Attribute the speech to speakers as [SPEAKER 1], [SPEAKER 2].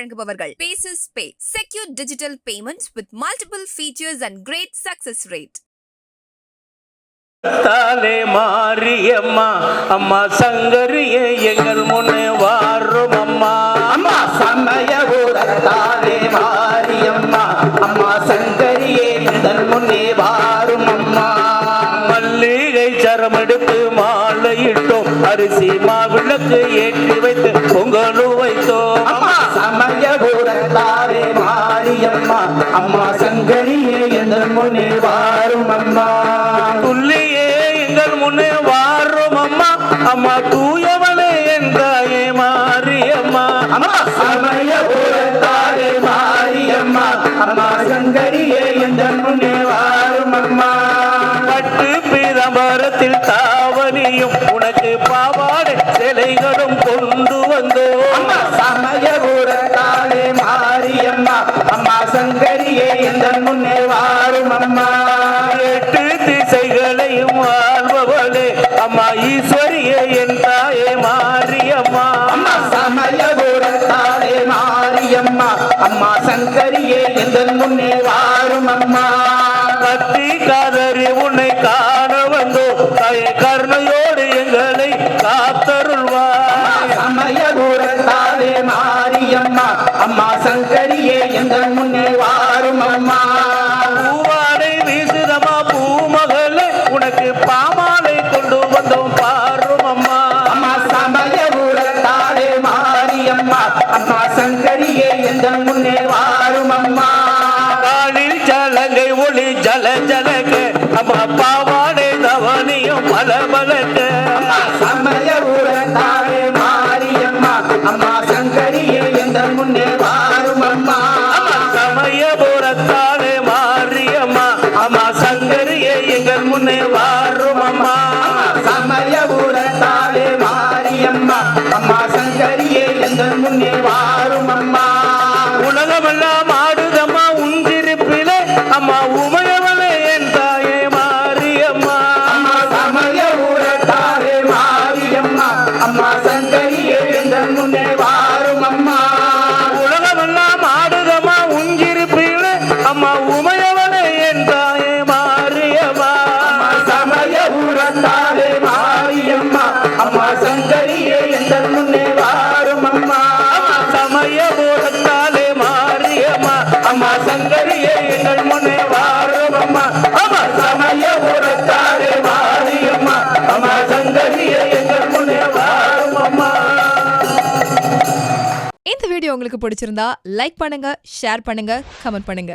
[SPEAKER 1] வழங்குபவர்கள் Paces Pay, secure digital payments with multiple features and great success rate.
[SPEAKER 2] தாலே Mariamma அம்மா சங்கரியே எங்கள் முன்னே வாரும் அம்மா
[SPEAKER 3] அம்மா சமயபுரத்தாலே மாரியம்மா அம்மா சங்கரியே எங்கள் முன்னே வாரும் அம்மா.
[SPEAKER 2] மல்லிகை சரம் எடுத்து மாலையிட்டோம், அரிசி மாவிளக்கு ஏற்றி வைத்து பொங்கலும் வைத்தோம்.
[SPEAKER 3] அம்மா சமயபுரத்தாலே மாரியம்மா அம்மா சங்கரியே எங்கள் முன்னே வாரும் அம்மா.
[SPEAKER 2] துள்ளியே எங்கள் முன்னே வாரும் அம்மா அம்மா தூயவளே என்றாயே மாரியம்மா.
[SPEAKER 3] அம்மா சமயபுரத்தாலே மாரியம்மா அம்மா சங்கரியே எங்கள் முன்னே வாரும் அம்மா.
[SPEAKER 2] பட்டு பீதாம்பரத்தில் தாவணியும் உனக்கு பாவாடை சிலைகளும் கொண்டு வந்தோம்.
[SPEAKER 3] அம்மா சமயபுரத்தாலே மாரியம்மா அம்மா சங்கரியே எங்கள் முன்னே வாரும் அம்மா.
[SPEAKER 2] எட்டு திசைகளையும் வாழ்பவளே அம்மா ஈஸ்வரியே என் தாயே மாரியம்மா.
[SPEAKER 3] அம்மா சமயபுரத்தாலே மாரியம்மா அம்மா சங்கரியே எங்கள் முன்னே வாரும் அம்மா.
[SPEAKER 2] கத்தி காதறி உன்னை காண வந்தோ தாயே கருணையோடு எங்களை காத்தருள்வாய்.
[SPEAKER 3] சமயபுரத்தாலே மாரியம்மா அம்மா சங்கரியே எங்கள் முன்னே வாரும் அம்மா.
[SPEAKER 2] பூவாடை வீசுதம்மா பூமகளே உனக்கு பாமாலை கொண்டு வந்தோம் பாரும் அம்மா.
[SPEAKER 3] அம்மா சமயபுரத்தாலே மாரியம்மா அம்மா சங்கரியே எங்கள் முன்னே வாரும் அம்மா.
[SPEAKER 2] காலில் சலங்கை ஒளி ஜல ஜலக அம்மா பாவாடை தவனியும் பலபலக்க.
[SPEAKER 3] சமயபுரத்தாலே மாரியம்மா அம்மா சங்கரியே எங்கள் முன்னே வாரும் அம்மா.
[SPEAKER 2] சமயபுரத்தாலே மாரியம்மா அம்மா சங்கரியே எங்கள் முன்னே வாரும் அம்மா.
[SPEAKER 3] சமயபுரத்தாலே மாரியம்மா அம்மா சங்கரியே எங்கள் முன்னே வாரும் அம்மா.
[SPEAKER 2] உலகமெல்லாம் ஆடுதம்மா உஞ்சிருப்பிலே அம்மா உமையவளே என் தாயே மாரியம்மா.
[SPEAKER 3] அம்மா சமயபுரத்தாலே மாரியம்மா அம்மா சங்கரியே எங்கள் முன்னே வாரும் அம்மா.
[SPEAKER 2] உலகமெல்லாம் ஆடுதம்மா உஞ்சிருப்பிலே அம்மா உமையவளே என் தாயே மாரியம்மா.
[SPEAKER 3] சமயபுரத்தாலே மாரியம்மா அம்மா சங்கரியே எங்கள் முன்னே வாரும் அம்மா.
[SPEAKER 2] சமயபுரத்தாலே மாரியம்மா அம்மா சங்கரியே எங்கள் முன்னே வாரும் அம்மா. அம்மா
[SPEAKER 3] சமயபுரத்தாலே மாரியம்மா அம்மா சங்கரியே எங்கள் முன்னே வாரும் அம்மா.
[SPEAKER 1] இந்த வீடியோ உங்களுக்கு பிடிச்சிருந்தா லைக் பண்ணுங்க, ஷேர் பண்ணுங்க, கமெண்ட் பண்ணுங்க.